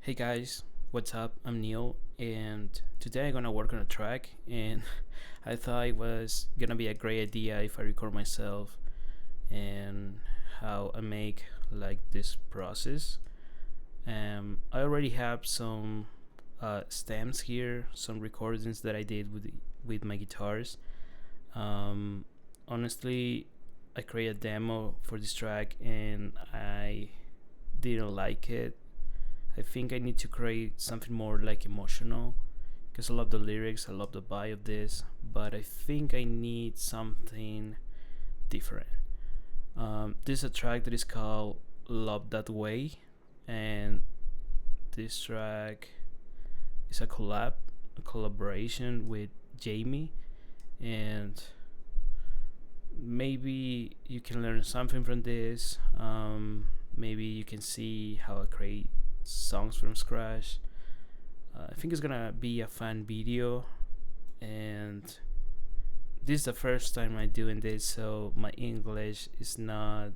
Hey guys, what's up? I'm Neil, and today I'm gonna work on a track. And I thought it was gonna be a great idea if I record myself and how I make like this process. I already have some stems here, some recordings that I did with my guitars. Um, Honestly, I created a demo for this track, and I didn't like it. I think I need to create something more like emotional because I love the lyrics, I love the vibe of this, but I think I need something different. This is a track that is called Love That Way, and this track is a collaboration with Jaime, and maybe you can learn something from this. Maybe you can see how I create songs from scratch. I think it's gonna be a fun video, and this is the first time I'm doing this, so my English is not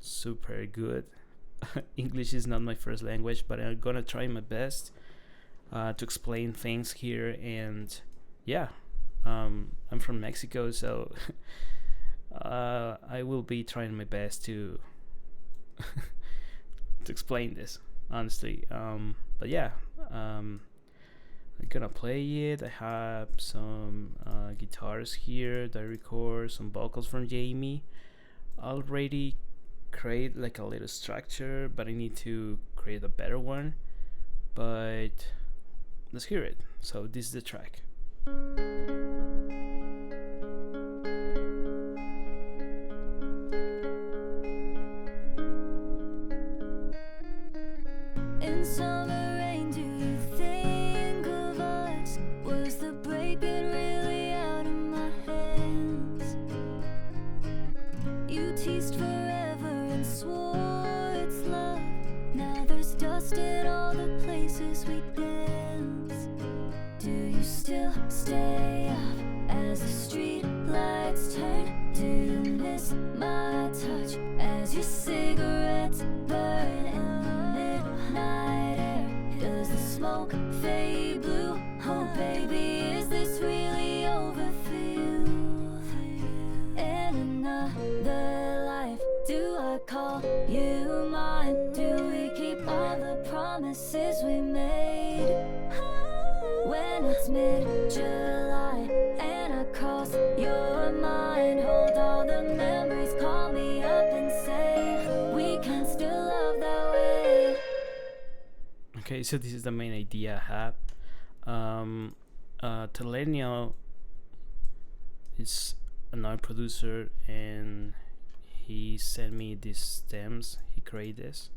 super good. English is not my first language, but I'm gonna try my best to explain things here. And yeah, I'm from Mexico, so I will be trying my best to to explain this honestly. But yeah, I'm gonna play it. I have some guitars here that I record, some vocals from Jamie. I already create like a little structure, but I need to create a better one. But let's hear it. So this is the track. In summer rain, do you think of us? Was the breaking really out of my hands? You teased forever and swore it's love. Now there's dust in all the places we dance. Do you still stay up as the street lights turn? Do you miss my touch as your cigarettes burn in the midnight air? Does the smoke fade blue? Oh baby, is this really over for you? In another life, do I call you mine? Do we keep all the promises we made? When it's mid-July and I cross your mind, hold all the memories, call me up and say we can still love that way. Okay, so this is the main idea I have. Telenial is another producer, and he sent me these stems. He created this.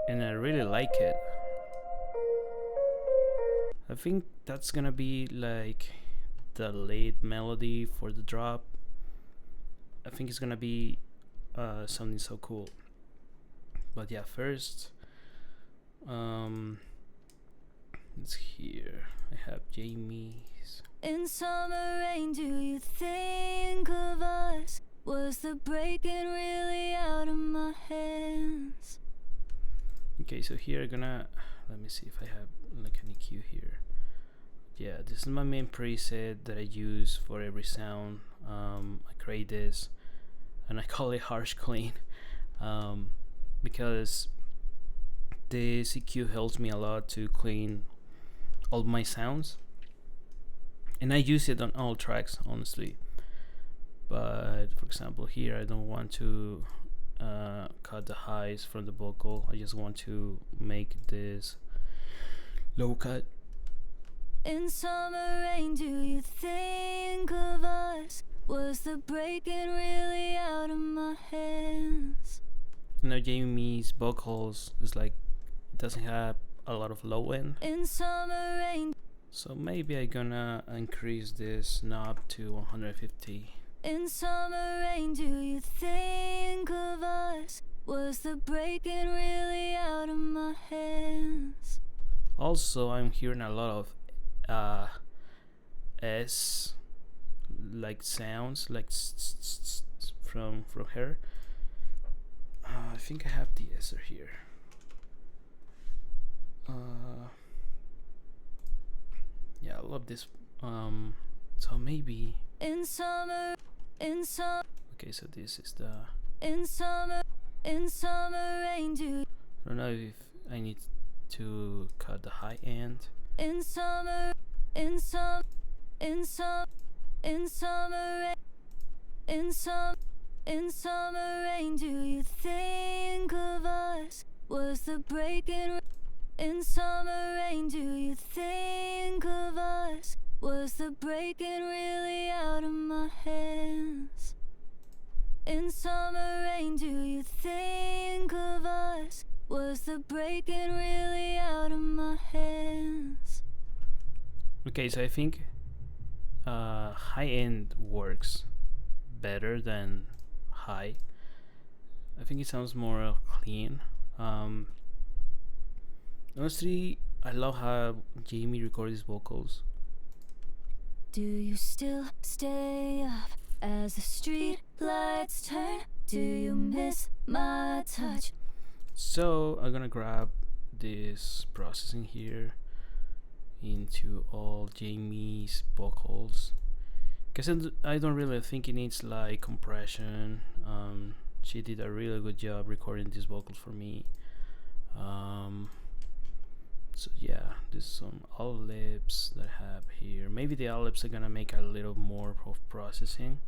And I really like it. I think that's gonna be like the lead melody for the drop. I think it's gonna be something so cool. But yeah, first, let's hear. I have Jamie's. In summer rain, do you think of us? Was the breaking really out of my hands? Okay, so here I'm gonna, let me see if I have like an EQ here. Yeah, this is my main preset that I use for every sound. I create this, and I call it harsh clean, because this EQ helps me a lot to clean all my sounds, and I use it on all tracks honestly. But for example, here I don't want to cut the highs from the vocal. I just want to make this low cut. In summer rain, do you think of us? Was the breaking really out of my hands? You know, Jamie's vocals is like, it doesn't have a lot of low end. In summer rain, So maybe I'm gonna increase this knob to 150. in summer rain, do you think of us? Was the breaking really out of my hands? Also, I'm hearing a lot of S like sounds, like from her. I think I have the answer here. Yeah, I love this. So maybe In summer, okay. So this is the. in summer rain do. I don't know if I need to cut the high end. In summer, in summer rain, in summer rain, do you think of us? Was the breaking in summer rain? Do you think of us? Was the breaking really out of my hands? In summer rain, do you think of us? Was the breaking really out of my hands? Okay, so I think high end works better than high. I think it sounds more clean. Honestly, I love how Jamie records his vocals. Do you still stay up as the street lights turn? Do you miss my touch? So I'm gonna grab this processing here into all Jamie's vocals, because I don't really think it needs like compression. She did a really good job recording these vocals for me. So yeah, there's some ad-libs that I have here. Maybe the ad-libs are gonna make a little more of processing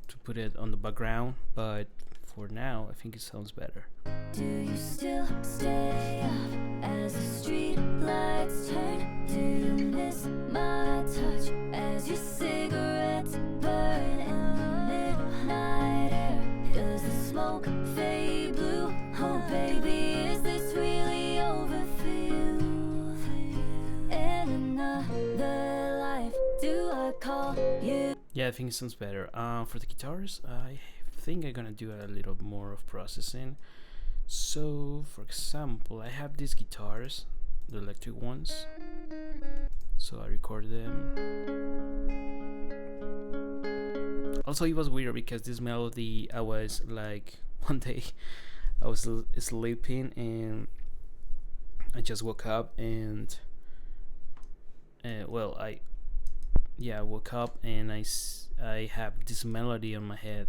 to put it on the background, but for now I think it sounds better. Do you still stay up as the street lights turn? Do you miss my touch as your cigarettes burn in the midnight air? Does the smoke fade blue? Oh baby, is this really over for you? And another life, do I call you? Yeah, I think it sounds better. For the guitars, I think I'm gonna do a little more of processing. So for example, I have these guitars, the electric ones, so I recorded them. Also, it was weird because this melody, I was like, one day I was sleeping and I just woke up and I woke up and I have this melody on my head,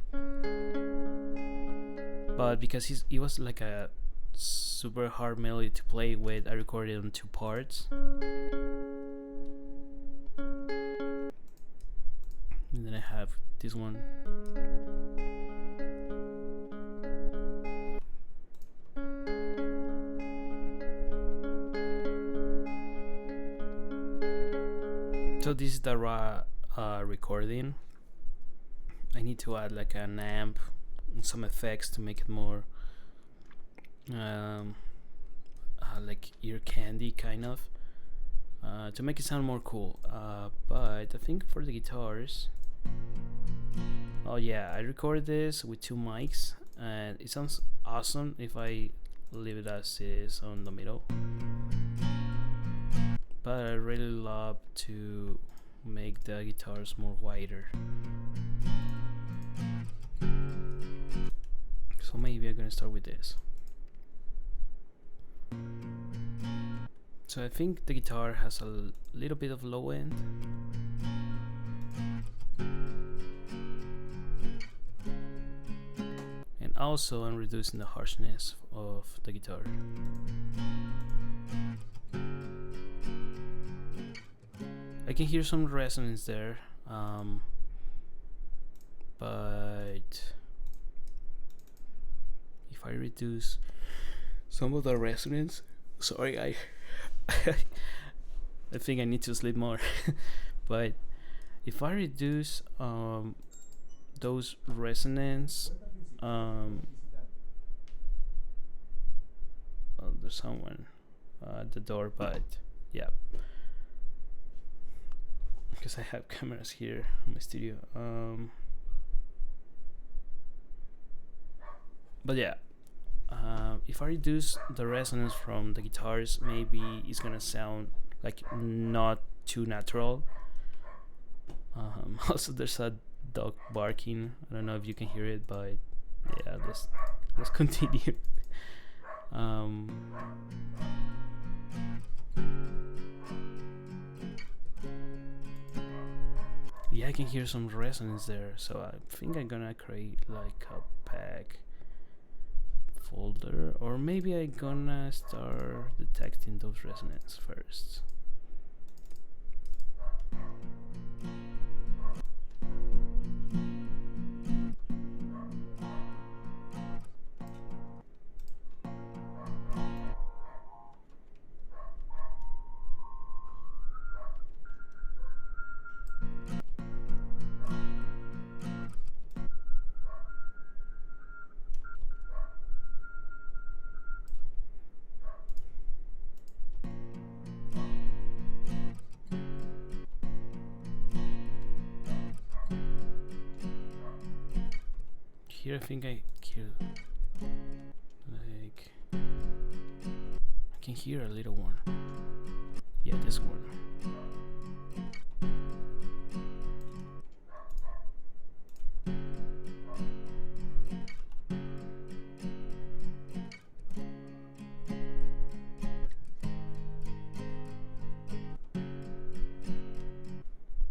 but because it was like a super hard melody to play with, I recorded it in 2 parts, and then I have this one. So this is the raw recording. I need to add like an amp and some effects to make it more like ear candy kind of, to make it sound more cool. But I think for the guitars, oh yeah, I recorded this with 2 mics and it sounds awesome if I leave it as is on the middle. But I really love to make the guitars more wider. So maybe I'm gonna start with this. So I think the guitar has a little bit of low end. And also I'm reducing the harshness of the guitar. I can hear some resonance there, but if I reduce some of the resonance, sorry, I think I need to sleep more. But if I reduce those resonance, oh, there's someone at the door, but yeah, because I have cameras here in my studio. But yeah, if I reduce the resonance from the guitars, maybe it's gonna sound like not too natural. Also, there's a dog barking. I don't know if you can hear it, but yeah, let's continue. um, yeah, I can hear some resonance there, so I think I'm gonna create like a pack folder, or maybe I'm gonna start detecting those resonance first. Here I think I hear like I can hear a little one. Yeah, this one.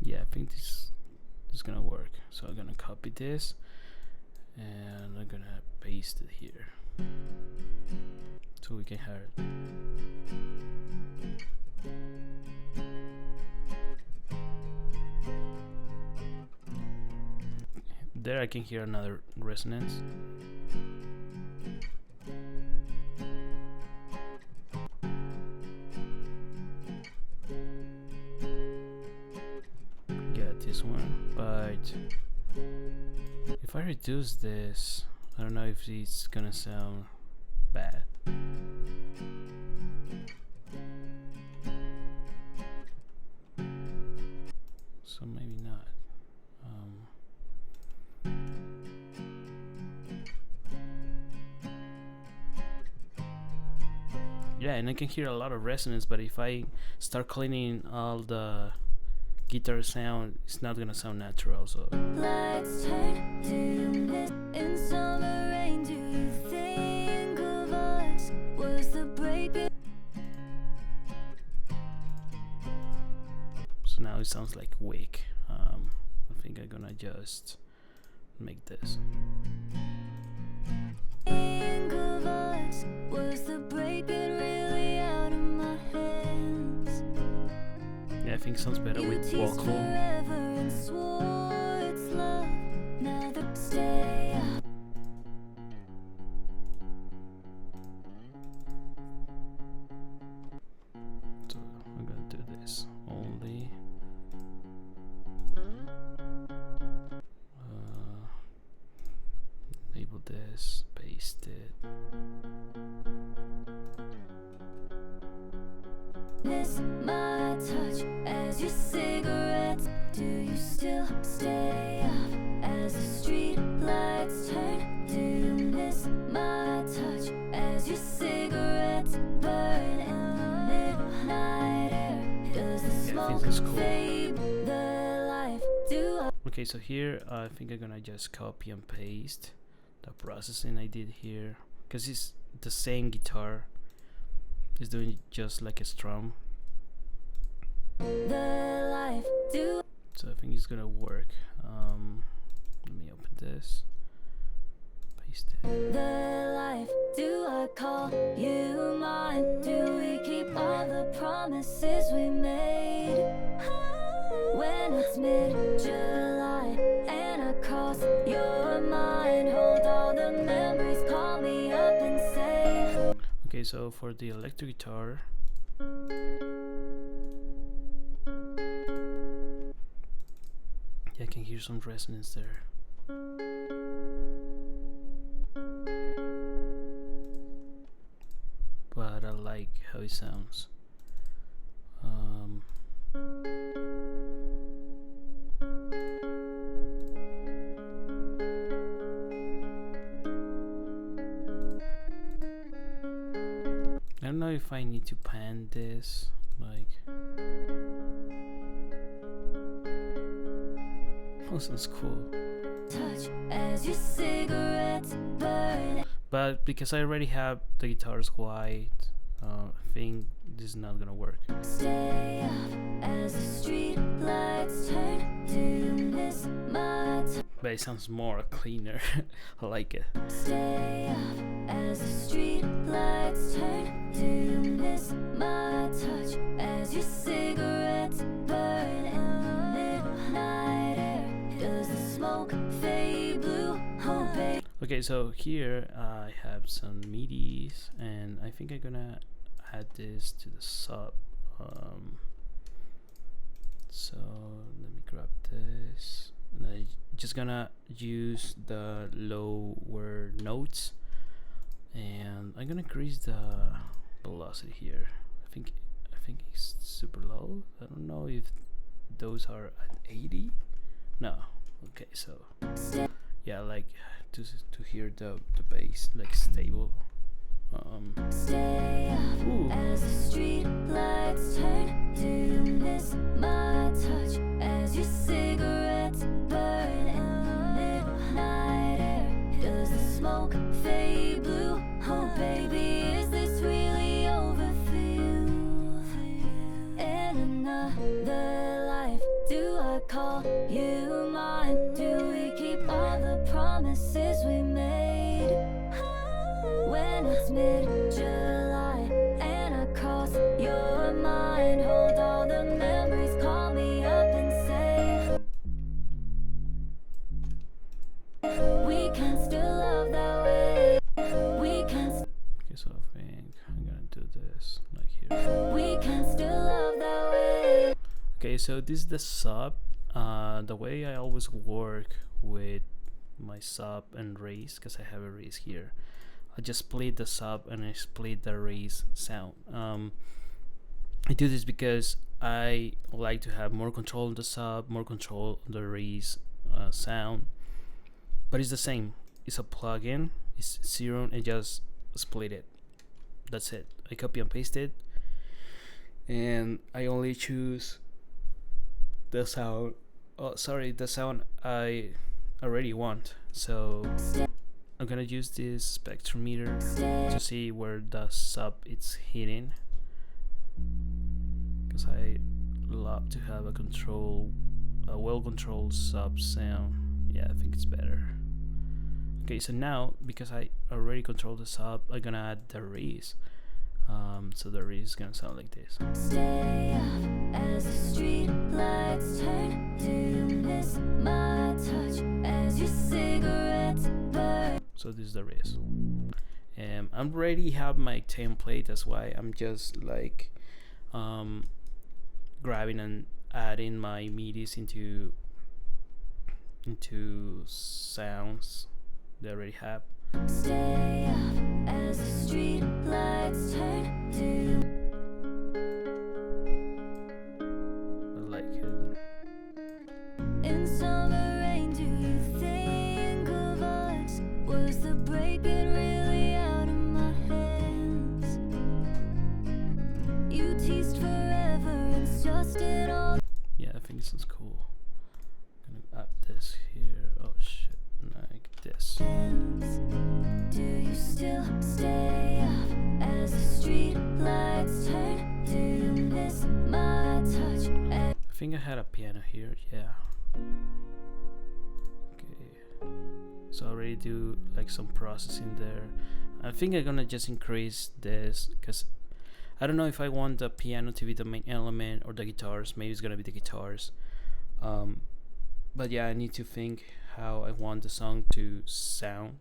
Yeah, I think this is gonna work. So I'm gonna copy this and I'm gonna paste it here so we can hear it. There I can hear another resonance. Get this one, but if I reduce this, I don't know if it's gonna sound bad. So maybe not. Yeah, and I can hear a lot of resonance, but if I start cleaning all the guitar sound, it's not gonna sound natural. So Lights turn dim in summer rain. Do you think of us? Was the break? So now it sounds like wake. I think I'm gonna just make this. Think of us? Was the breaking really out of my hands? Yeah, I think it sounds better You with teased vocal. forever and swore it's love. Now the stay up. So I'm gonna do this only. Label this, paste it. Miss my touch as your cigarettes. Do you still stay up as the street lights turn? Do you miss my touch as your cigarettes burn in the midnight air? Does the smoke that's cool. fade the life? Do I? Okay, so here I think I'm gonna just copy and paste the processing I did here, because it's the same guitar. It's doing just like a strum. The life do. So I think it's gonna work. Let me open this. Paste it. The life do I call you mine? Do we keep all the promises we made? When it's mid-July and I cross your mind, hold all the memories, call me up and say. Okay, so for the electric guitar, yeah, I can hear some resonance there. But I like how it sounds. I don't know if I need to pan this, like Oh, sounds cool. Touch as your cigarettes burn. But because I already have the guitars white, I think this is not gonna work. Stay up as the street lights turn. Do you miss my touch? But it sounds more cleaner. I like it. Stay up as the street lights turn. Do you miss my touch as your cigarettes burn in the midnight air? Does the smoke fade blue? Oh, baby. Okay, so here I have some MIDIs, and I think I'm gonna add this to the sub. So let me grab this, and I just gonna use the lower notes, and I'm gonna increase the velocity here. I think it's super low. I don't know if those are at 80. No. Okay, so yeah, like to hear the bass like stable. Stay up as the street lights turn. Do you miss my touch as your cigarettes burn in the midnight air? Does the smoke fade blue? Oh, baby, is this really over for you? In another life, do I call you mine? Do we keep all the promises we made? When it's mid-July and I cross your mind, hold all the memories, call me up and say we can still love that way. We can Okay, so I think I'm gonna do this like here. we can still love that way. Okay, so this is the sub. The way I always work with my sub and raise, because I have a raise here, I just split the sub and I split the raise sound. I do this because I like to have more control on the sub, more control on the raise sound. But it's the same. It's a plugin. It's zero and just split it. That's it. I copy and paste it, and I only choose the sound. Oh, sorry, the sound I already want. So I'm gonna use this spectrometer to see where the sub it's hitting, because I love to have a well-controlled sub sound. Yeah, I think it's better. Okay, so now because I already control the sub, I'm gonna add the raise. So the raise is gonna sound like this. Stay up as the street lights turn. Do you miss my touch as your cigarettes burn? So this is the raise. I already have my template. That's why I'm just like grabbing and adding my MIDIs into sounds they already have. Stay up as the street lights turn. Do you I like it. in summer rain, do you think of us? Was the breaking really out of my hands? You teased forever and just it all. Yeah, I think it sounds cool. I'm gonna add this here. Oh shit, like this. Do you still stay up as the street lights turn? Do you miss my touch? I think I had a piano here. Yeah. Okay. So I already do like some processing there. I think I'm gonna just increase this because I don't know if I want the piano to be the main element or the guitars. Maybe it's gonna be the guitars. But yeah, I need to think how I want the song to sound.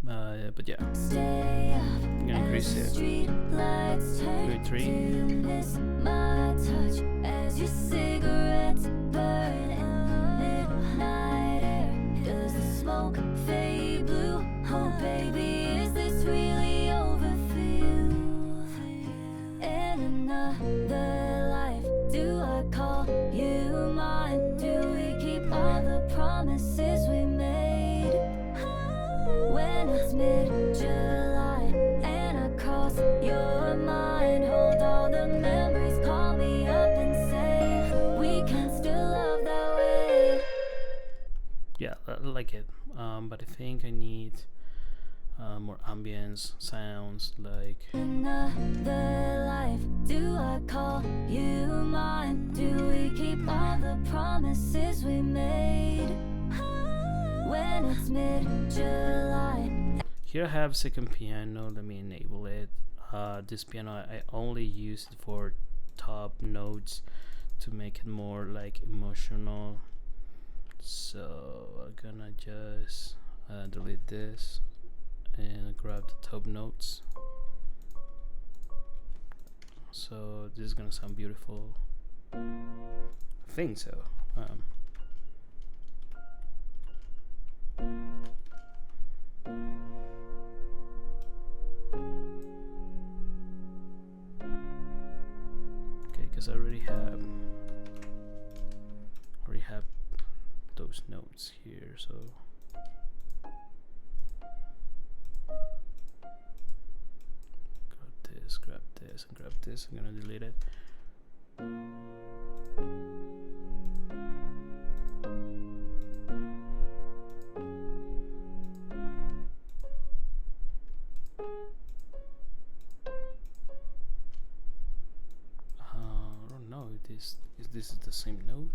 But yeah, Stay up I'm gonna increase as the it. street lights turn. Do it 3. Do you miss my touch as your cigarettes burn in the midnight air? Does the smoke fade blue? Oh, baby, is this really over for you? In another life, do I call you mine? Do we keep all the promises we made? When it's mid-July and I cross your mind, hold all the memories, call me up and say we can still love that way. Yeah, I like it. But I think I need more ambience sounds, like Another life, do I call you mine? Do we keep all the promises we made? When it's mid-July. here I have second piano. Let me enable it. This piano I only use it for top notes to make it more like emotional. So I'm gonna just delete this and grab the top notes. So this is gonna sound beautiful. I think so. Okay, because I already have those notes here, so grab this, and grab this. I'm gonna delete it. I don't know if this is the same note.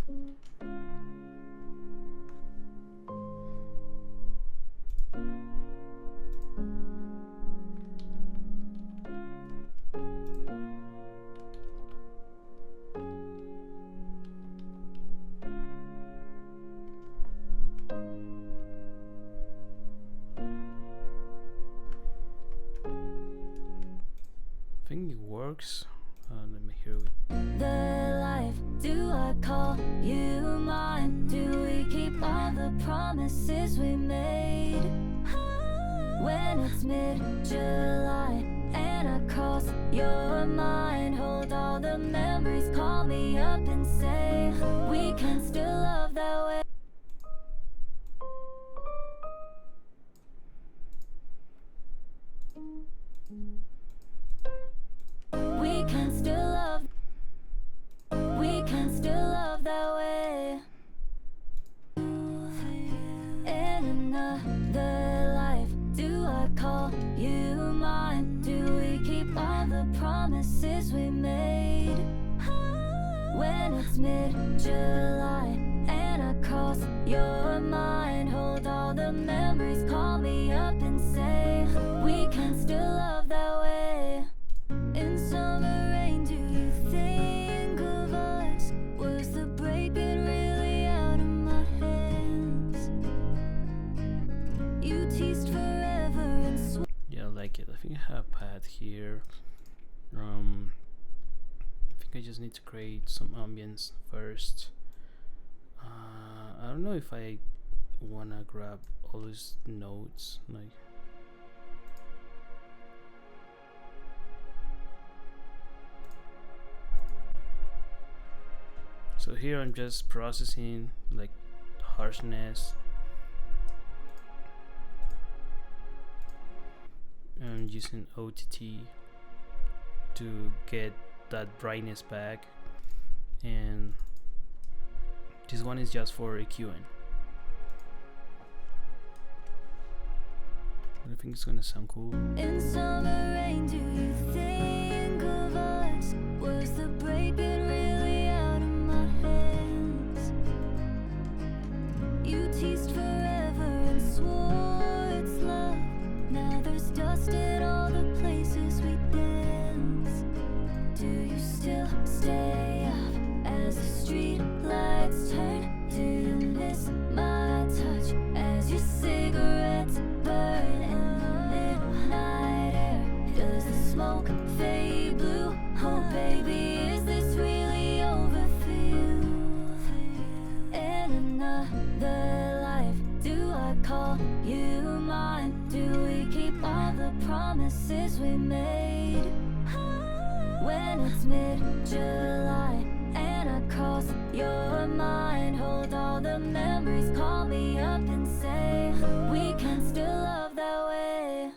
I think it works. Let me hear it. The life, do I call you mine? Do we keep all the promises we made? When it's mid-July and I cross your mind, hold all the memories, call me up and say we can still love that way. We can still love. We can still love that way. In another life, do I call you mine? Do we keep all the promises we made? When it's mid-July and I cross your mind, hold all the memories, call me up and say we can still love that way. In summer rain, do you think of us? Was the breaking really out of my hands? You teased forever and Yeah, I like it. I think I have a pad here. I think I just need to create some ambience first. I don't know if I wanna grab all these notes, like. So here I'm just processing like harshness and using OTT to get that brightness back, and this one is just for EQing. I think it's gonna sound cool. in summer rain, do you think of us? Was the breaking really out of my hands? You teased forever and swore it's love. Now there's dust in all the places we dance. Do you still stay up as the street lights turn? Do you miss my touch as your cigarettes burn in the midnight air? Does the smoke fade blue? Oh baby, is this really over for you? In another life, do I call you mine? Do we keep all the promises we made? When it's mid-July and I cross your mind, hold all the memories, call me up and say we can still love that way.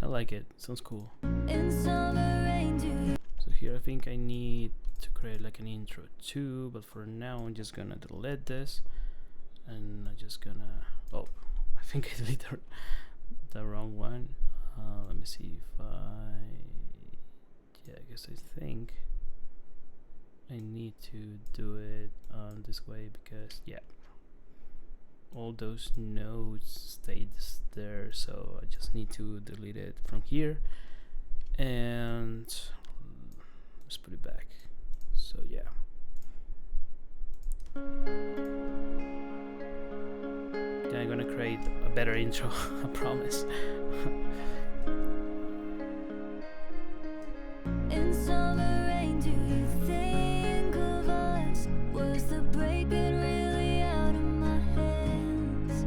I like it. Sounds cool. In summer rain, do you? So here I think I need to create like an intro too, but for now I'm just gonna delete this and I'm just gonna, oh, I think I deleted the wrong one. Let me see if yeah, I guess I think I need to do it this way, because yeah, all those nodes stayed there, so I just need to delete it from here, and let's put it back. So yeah, then I'm gonna create a better intro. I promise. In summer rain, do you think of us? Was the breaking really out of my hands?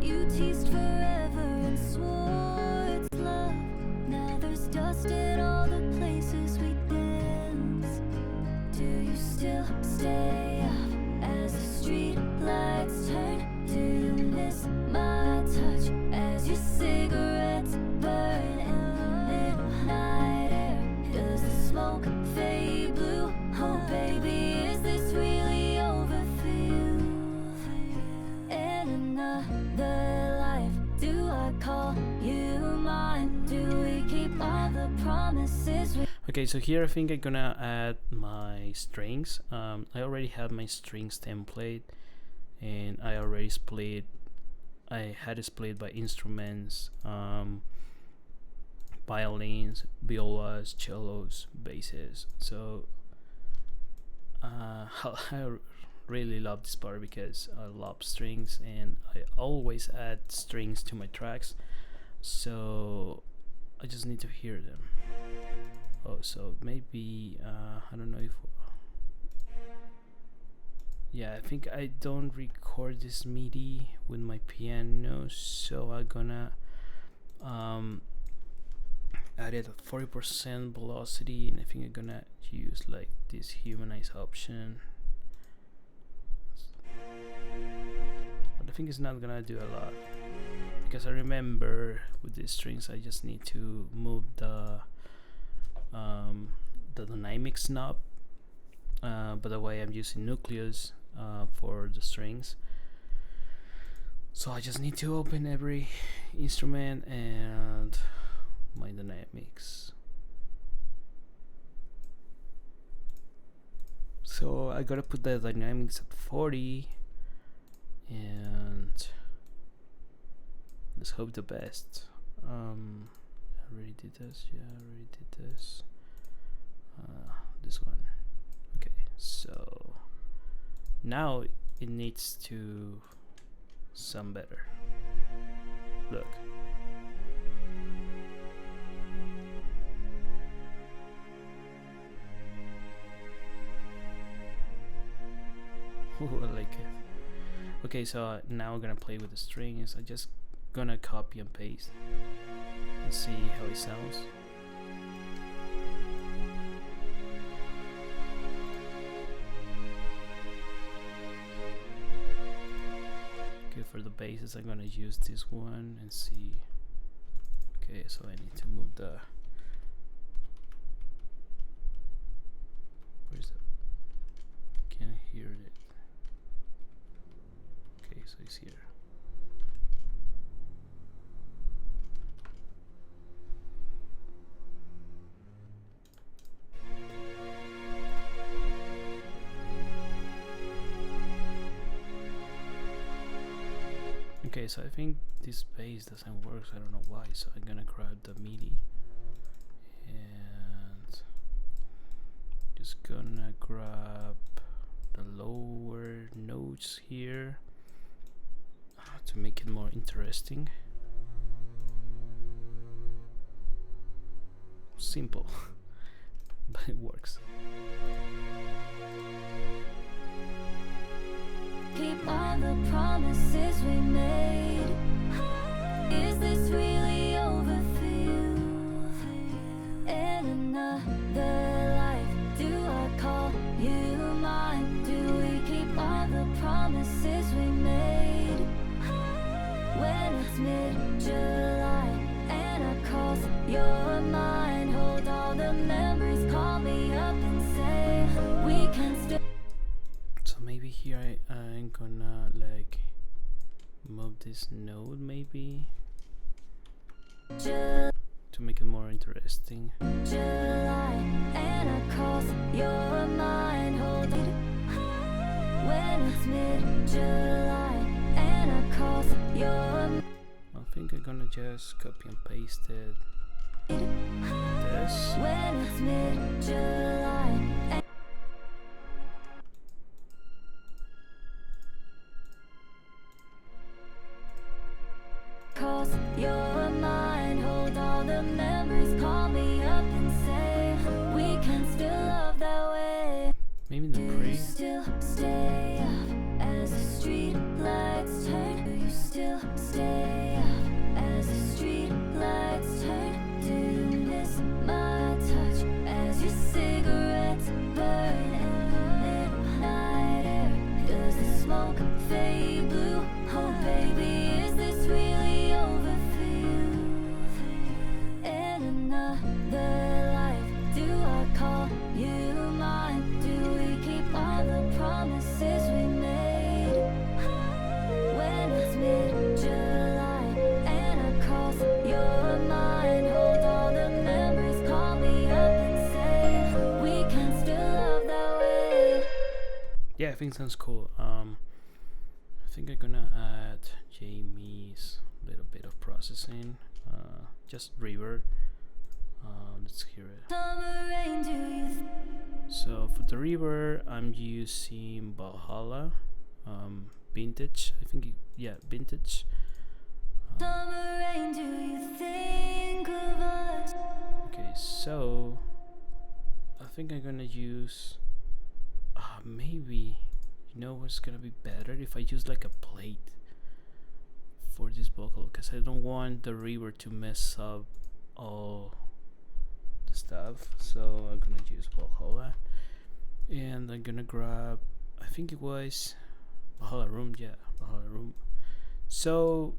You teased forever and swore it's love. Now there's dust in all the places we dance. Do you still stay up as the street lights turn? Do you miss my touch as your cigarettes burn in the midnight air? Does the smoke fade blue? Oh baby, is this really over for you? In another life, do I call you mine? Do we keep all the promises we... Okay, so here I think I'm gonna add my strings. I already have my strings template, and I already split. I had it split by instruments, violins, violas, cellos, basses. So I really love this part because I love strings, and I always add strings to my tracks. So I just need to hear them. Oh, so maybe I don't know if, yeah, I think I don't record this MIDI with my piano, so I'm gonna add it at 40% velocity, and I think I'm gonna use like this humanize option, but I think it's not gonna do a lot, because I remember with these strings I just need to move the dynamics knob, by the way I'm using Nucleus for the strings, so I just need to open every instrument and my dynamics. So I gotta put the dynamics at 40, and let's hope the best. I already did this. Yeah, I already did this. This one. Okay, so now it needs to sound better. Look. Ooh, I like it. Okay, so now we're gonna play with the strings. I'm just gonna copy and paste and see how it sounds. Okay, for the basses I'm gonna use this one and see. Okay, so I need to move the, where's the, can't hear it. Okay, so it's here. Okay, so I think this bass doesn't work, so I don't know why, so I'm gonna grab the MIDI and just gonna grab the lower notes here to make it more interesting. Simple, but it works. Keep all the promises we made. Is this really over for you? In another life, do I call you mine? Do we keep all the promises we made? When it's mid-July and I cross your mind, hold all the memories, call me up and say we can still. maybe here I'm gonna like move this node maybe to make it more interesting. July, and I cross your mind, hold it when it's mid-July, and I cross your I think I'm gonna just copy and paste it. This. when it's mid-July. Cross your mind, hold all the memories, call me up and say we can still love that way. Maybe in the Do pre. you still stay up as the street lights turn? Do you still stay up as the street lights turn? Do you miss my touch as your cigarettes burn in the midnight air? Does the smoke fade blue? Oh baby, is this really over for you? In another life, do I call you mine? Do we keep all the promises we made? When it's mid-July and I cross your mind, hold all the memories, call me up and say we can still love that way. Yeah, I think sounds cool. I think I'm gonna add Jaime's little bit of processing. Just reverb. Let's hear it. Summer rain, do you So for the reverb, I'm using Valhalla, vintage. I think vintage. Summer rain, do you think of us? Okay, so I think I'm gonna use. Maybe you know what's gonna be better if I use like a plate for this vocal, because I don't want the reverb to mess up all the stuff. So I'm gonna use Valhalla, and I'm gonna grab. I think it was Valhalla Room. Yeah, Valhalla Room. So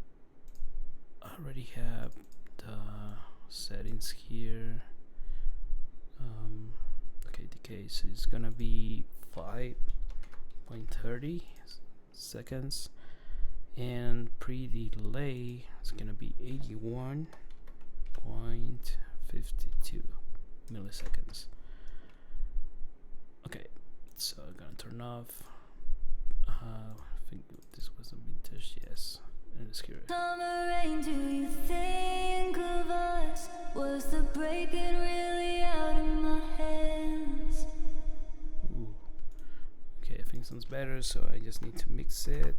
I already have the settings here. Okay, the case is gonna be 5.30 seconds, and pre-delay is gonna be 81.52 milliseconds. Okay, so I'm gonna turn off. I think this was a vintage. Yes, and let's hear it. Summer rain, do you think of us? Was the breaking really out of my hands? Ooh. Okay, I think sounds better, so I just need to mix it.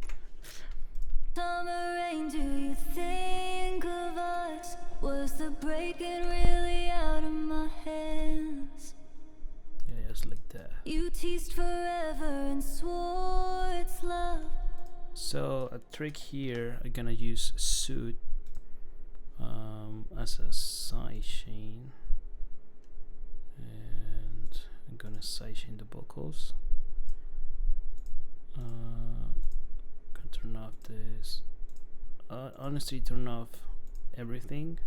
Summer rain, do you think of us? Was the breaking really out of my hands? Yeah, just like that. You teased forever and swore it's love. So a trick here, I'm gonna use suit as a side chain, and I'm gonna side chain the vocals. Gonna turn off this. Honestly, turn off everything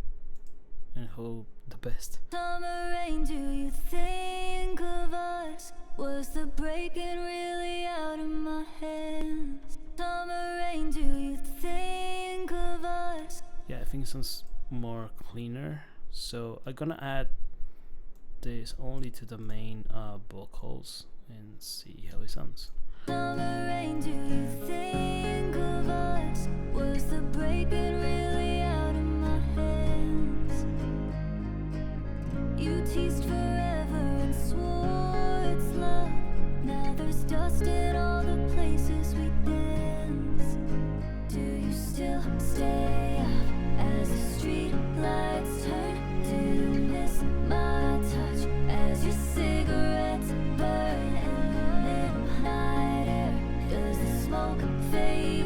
and hope the best. Summer rain, do you think of us? Was the breaking really out of my hands? Summer rain, do you think of us? Yeah, I think it sounds more cleaner. So I'm gonna add this only to the main vocals and see how it sounds. Summer rain, do you think of us? Was the breaking really out of my hands? You teased forever and swore it's love. Now there's dust in all the places we dance. Do you still stay up as the street lights turn? Do you miss my touch as your cigarettes burn in the midnight air? Does the smoke fade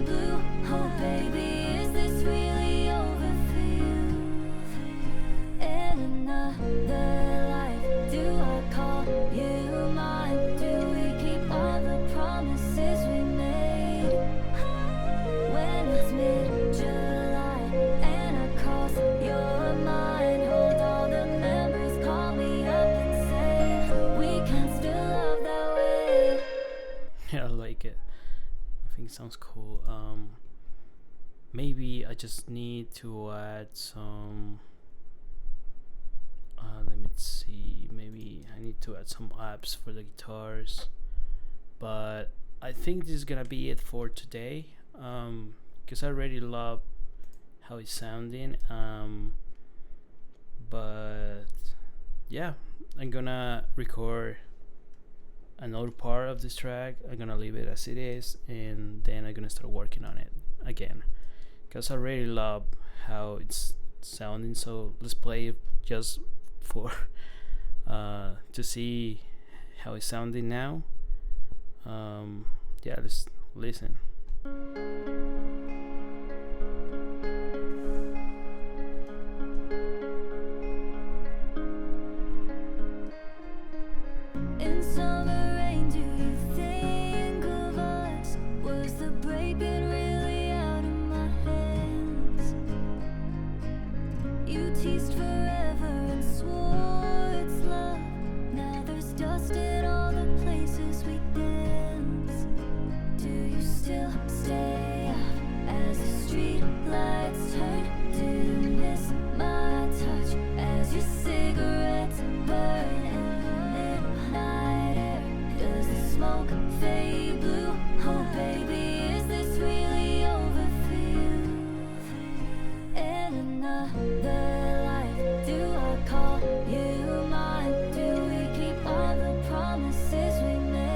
Maybe I just need to add some. Let me see. Maybe I need to add some apps for the guitars. But I think this is gonna be it for today. Because I really love how it's sounding. But yeah, I'm gonna record another part of this track. I'm gonna leave it as it is, and then I'm gonna start working on it again. Because I really love how it's sounding. So let's play it just for to see how it's sounding now. Yeah, let's listen. In summer rain, do you think of us? Was the breaking really out of my hands? You teased forever and swore it's love. Now there's dust in all the places we dance. Do you still stay up as the street lights turn? Do you miss my touch as your cigarettes burn in the midnight air? Does the smoke fade blue? Oh baby, is this really over for you? In another life, do I call you mine? Do we keep all the promises we made?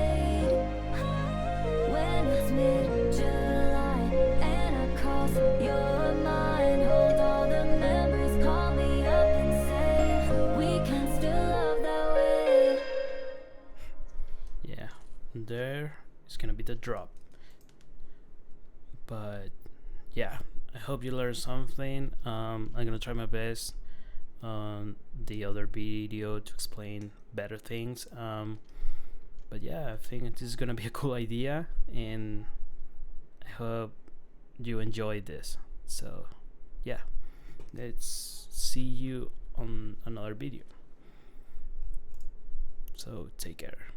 When it's mid-July and I cross your mind, hold all the memories, call me up and say we can still love that way. Yeah, there is gonna be the drop. But yeah, I hope you learned something. I'm gonna try my best on the other video to explain better things. But yeah, I think this is gonna be a cool idea, and I hope you enjoyed this. So yeah, let's see you on another video. So take care.